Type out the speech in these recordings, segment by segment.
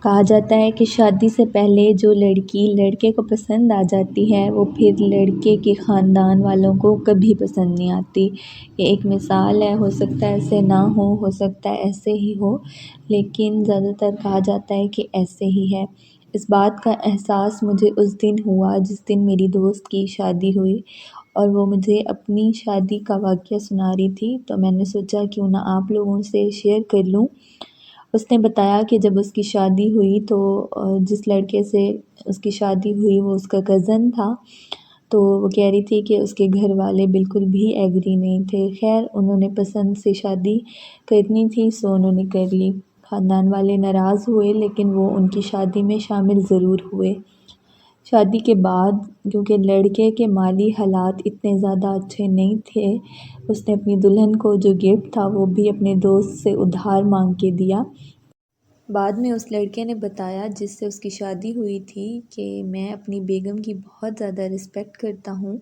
کہا جاتا ہے کہ شادی سے پہلے جو لڑکی لڑکے کو پسند آ جاتی ہے وہ پھر لڑکے کے خاندان والوں کو کبھی پسند نہیں آتی۔ یہ ایک مثال ہے، ہو سکتا ہے ایسے نہ ہو سکتا ہے ایسے ہی ہو، لیکن زیادہ تر کہا جاتا ہے کہ ایسے ہی ہے۔ اس بات کا احساس مجھے اس دن ہوا جس دن میری دوست کی شادی ہوئی، اور وہ مجھے اپنی شادی کا واقعہ سنا رہی تھی، تو میں نے سوچا کیوں نہ آپ لوگوں سے شیئر کر لوں۔ اس نے بتایا کہ جب اس کی شادی ہوئی تو جس لڑکے سے اس کی شادی ہوئی وہ اس کا کزن تھا، تو وہ کہہ رہی تھی کہ اس کے گھر والے بالکل بھی ایگری نہیں تھے۔ خیر انہوں نے پسند سے شادی کرنی تھی سو انہوں نے کر لی۔ خاندان والے ناراض ہوئے لیکن وہ ان کی شادی میں شامل ضرور ہوئے۔ شادی کے بعد کیونکہ لڑکے کے مالی حالات اتنے زیادہ اچھے نہیں تھے، اس نے اپنی دلہن کو جو گفٹ تھا وہ بھی اپنے دوست سے ادھار مانگ کے دیا۔ بعد میں اس لڑکے نے بتایا جس سے اس کی شادی ہوئی تھی کہ میں اپنی بیگم کی بہت زیادہ رسپیکٹ کرتا ہوں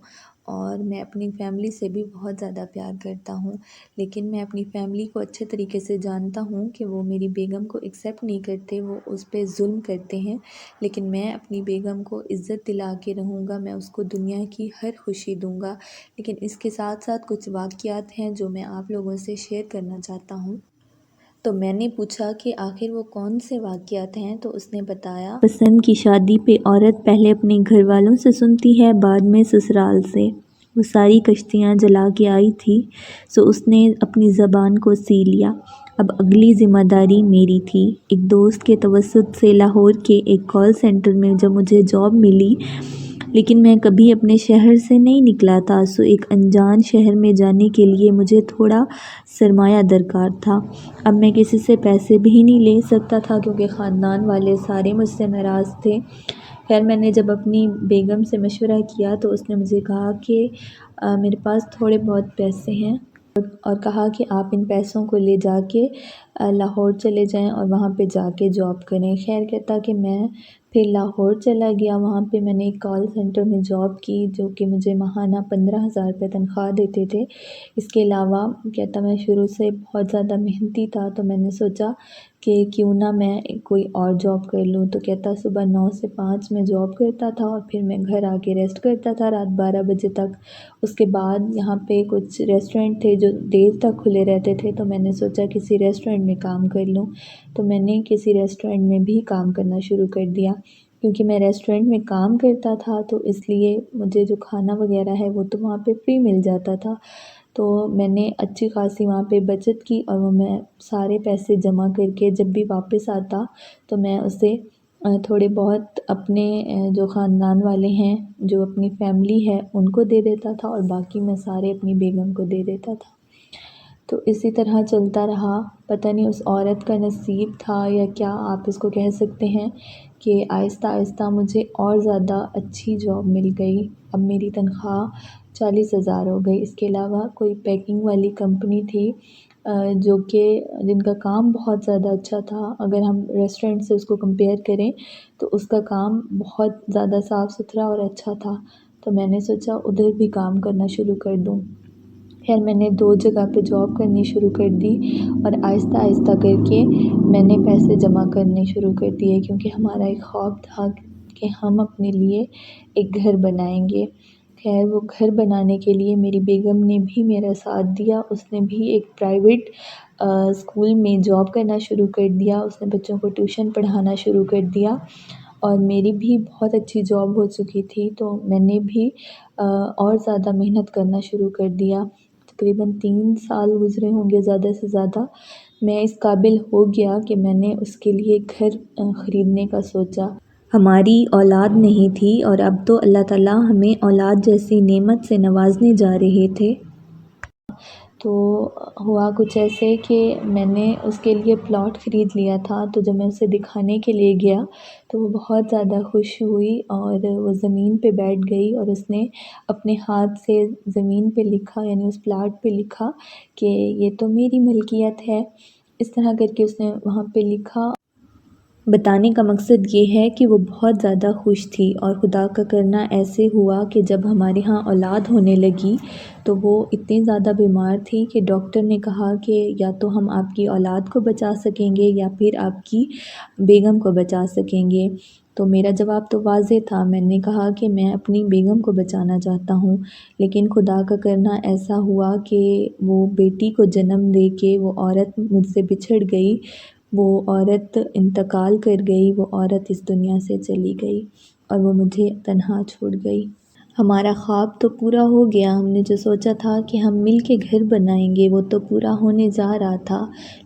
اور میں اپنی فیملی سے بھی بہت زیادہ پیار کرتا ہوں، لیکن میں اپنی فیملی کو اچھے طریقے سے جانتا ہوں کہ وہ میری بیگم کو ایکسیپٹ نہیں کرتے، وہ اس پہ ظلم کرتے ہیں، لیکن میں اپنی بیگم کو عزت دلا کے رہوں گا، میں اس کو دنیا کی ہر خوشی دوں گا۔ لیکن اس کے ساتھ ساتھ کچھ واقعات ہیں جو میں آپ لوگوں سے شیئر کرنا چاہتا ہوں۔ تو میں نے پوچھا کہ آخر وہ کون سے واقعات ہیں، تو اس نے بتایا پسند کی شادی پہ عورت پہلے اپنے گھر والوں سے سنتی ہے، بعد میں سسرال سے۔ وہ ساری کشتیاں جلا کے آئی تھی، سو اس نے اپنی زبان کو سی لیا۔ اب اگلی ذمہ داری میری تھی۔ ایک دوست کے توسط سے لاہور کے ایک کال سینٹر میں جب مجھے جاب ملی، لیکن میں کبھی اپنے شہر سے نہیں نکلا تھا، سو ایک انجان شہر میں جانے کے لیے مجھے تھوڑا سرمایہ درکار تھا۔ اب میں کسی سے پیسے بھی نہیں لے سکتا تھا کیونکہ خاندان والے سارے مجھ سے ناراض تھے۔ خیر میں نے جب اپنی بیگم سے مشورہ کیا تو اس نے مجھے کہا کہ میرے پاس تھوڑے بہت پیسے ہیں، اور کہا کہ آپ ان پیسوں کو لے جا کے لاہور چلے جائیں اور وہاں پہ جا کے جاب کریں۔ خیر کہتا کہ میں پھر لاہور چلا گیا، وہاں پہ میں نے ایک کال سینٹر میں جاب کی جو کہ مجھے ماہانہ 15,000 روپے تنخواہ دیتے تھے۔ اس کے علاوہ کہتا میں شروع سے بہت زیادہ محنتی تھا، تو میں نے سوچا کہ کیوں نہ میں کوئی اور جاب کر لوں۔ تو کہتا صبح 9 سے 5 میں جاب کرتا تھا اور پھر میں گھر آ کے ریسٹ کرتا تھا رات 12 بجے تک۔ اس کے بعد یہاں پہ کچھ ریسٹورنٹ تھے جو دیر تک کھلے رہتے تھے، تو میں نے سوچا کسی ریسٹورنٹ میں کام کر لوں۔ تو میں نے کسی ریسٹورنٹ میں بھی کام کرنا شروع کر دیا۔ کیونکہ میں ریسٹورنٹ میں کام کرتا تھا تو اس لیے مجھے جو کھانا وغیرہ ہے وہ تو وہاں پہ فری مل جاتا تھا، تو میں نے اچھی خاصی وہاں پہ بچت کی، اور وہ میں سارے پیسے جمع کر کے جب بھی واپس آتا تو میں اسے تھوڑے بہت اپنے جو خاندان والے ہیں، جو اپنی فیملی ہے ان کو دے دیتا تھا، اور باقی میں سارے اپنی بیگم کو دے دیتا تھا۔ تو اسی طرح چلتا رہا۔ پتہ نہیں اس عورت کا نصیب تھا یا کیا آپ اس کو کہہ سکتے ہیں کہ آہستہ آہستہ مجھے اور زیادہ اچھی جاب مل گئی۔ اب میری تنخواہ 40,000 ہو گئی۔ اس کے علاوہ کوئی پیکنگ والی کمپنی تھی جو کہ جن کا کام بہت زیادہ اچھا تھا، اگر ہم ریسٹورنٹ سے اس کو کمپیئر کریں تو اس کا کام بہت زیادہ صاف ستھرا اور اچھا تھا، تو میں نے سوچا ادھر بھی کام کرنا شروع کر دوں۔ خیر میں نے 2 جگہ پہ جاب کرنی شروع کر دی، اور آہستہ آہستہ کر کے میں نے پیسے جمع کرنے شروع کر دیے، کیونکہ ہمارا ایک خواب تھا کہ ہم اپنے لیے ایک گھر بنائیں گے۔ خیر وہ گھر بنانے کے لیے میری بیگم نے بھی میرا ساتھ دیا۔ اس نے بھی ایک پرائیویٹ اسکول میں جاب کرنا شروع کر دیا، اس نے بچوں کو ٹیوشن پڑھانا شروع کر دیا، اور میری بھی بہت اچھی جاب ہو چکی تھی، تو میں نے بھی اور زیادہ محنت کرنا شروع کر دیا۔ تقریباً 3 سال گزرے ہوں گے زیادہ سے زیادہ، میں اس قابل ہو گیا کہ میں نے اس کے لیے گھر خریدنے کا سوچا۔ ہماری اولاد نہیں تھی اور اب تو اللہ تعالیٰ ہمیں اولاد جیسی نعمت سے نوازنے جا رہے تھے۔ تو ہوا کچھ ایسے کہ میں نے اس کے لیے پلاٹ خرید لیا تھا، تو جب میں اسے دکھانے کے لیے گیا تو وہ بہت زیادہ خوش ہوئی اور وہ زمین پہ بیٹھ گئی، اور اس نے اپنے ہاتھ سے زمین پہ لکھا، یعنی اس پلاٹ پہ لکھا کہ یہ تو میری ملکیت ہے۔ اس طرح کر کے اس نے وہاں پہ لکھا۔ بتانے کا مقصد یہ ہے کہ وہ بہت زیادہ خوش تھی، اور خدا کا کرنا ایسے ہوا کہ جب ہمارے ہاں اولاد ہونے لگی تو وہ اتنی زیادہ بیمار تھی کہ ڈاکٹر نے کہا کہ یا تو ہم آپ کی اولاد کو بچا سکیں گے یا پھر آپ کی بیگم کو بچا سکیں گے۔ تو میرا جواب تو واضح تھا، میں نے کہا کہ میں اپنی بیگم کو بچانا چاہتا ہوں، لیکن خدا کا کرنا ایسا ہوا کہ وہ بیٹی کو جنم دے کے وہ عورت مجھ سے بچھڑ گئی، وہ عورت انتقال کر گئی، وہ عورت اس دنیا سے چلی گئی اور وہ مجھے تنہا چھوڑ گئی۔ ہمارا خواب تو پورا ہو گیا، ہم نے جو سوچا تھا کہ ہم مل کے گھر بنائیں گے وہ تو پورا ہونے جا رہا تھا،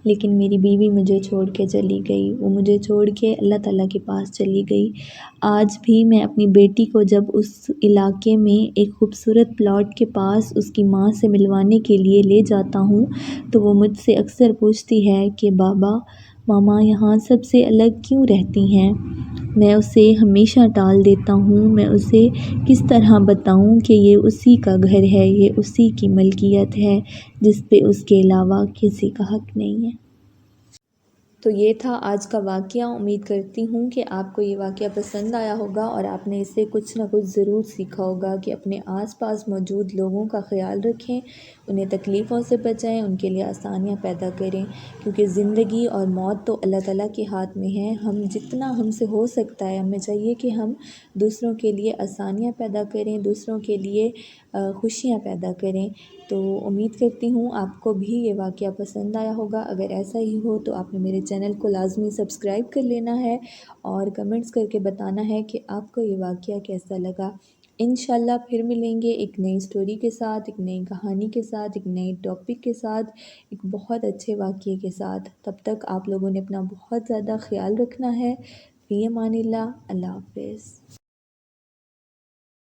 لیکن میری بیوی مجھے چھوڑ کے چلی گئی، وہ مجھے چھوڑ کے اللہ تعالیٰ کے پاس چلی گئی۔ آج بھی میں اپنی بیٹی کو جب اس علاقے میں ایک خوبصورت پلاٹ کے پاس اس کی ماں سے ملوانے کے لیے لے جاتا ہوں تو وہ مجھ سے اکثر پوچھتی ہے کہ بابا ماما یہاں سب سے الگ کیوں رہتی ہیں؟ میں اسے ہمیشہ ٹال دیتا ہوں، میں اسے کس طرح بتاؤں کہ یہ اسی کا گھر ہے، یہ اسی کی ملکیت ہے جس پہ اس کے علاوہ کسی کا حق نہیں ہے۔ تو یہ تھا آج کا واقعہ، امید کرتی ہوں کہ آپ کو یہ واقعہ پسند آیا ہوگا اور آپ نے اس سے کچھ نہ کچھ ضرور سیکھا ہوگا کہ اپنے آس پاس موجود لوگوں کا خیال رکھیں، انہیں تکلیفوں سے بچائیں، ان کے لیے آسانیاں پیدا کریں، کیونکہ زندگی اور موت تو اللہ تعالیٰ کے ہاتھ میں ہے۔ ہم جتنا ہم سے ہو سکتا ہے ہمیں چاہیے کہ ہم دوسروں کے لیے آسانیاں پیدا کریں، دوسروں کے لیے خوشیاں پیدا کریں۔ تو امید کرتی ہوں آپ کو بھی یہ واقعہ پسند آیا ہوگا، اگر ایسا ہی ہو تو آپ نے میرے چینل کو لازمی سبسکرائب کر لینا ہے اور کمنٹس کر کے بتانا ہے کہ آپ کو یہ واقعہ کیسا لگا۔ انشاءاللہ پھر ملیں گے ایک نئی سٹوری کے ساتھ، ایک نئی کہانی کے ساتھ، ایک نئی ٹاپک کے ساتھ، ایک بہت اچھے واقعے کے ساتھ۔ تب تک آپ لوگوں نے اپنا بہت زیادہ خیال رکھنا ہے۔ فی امان اللہ، اللہ حافظ۔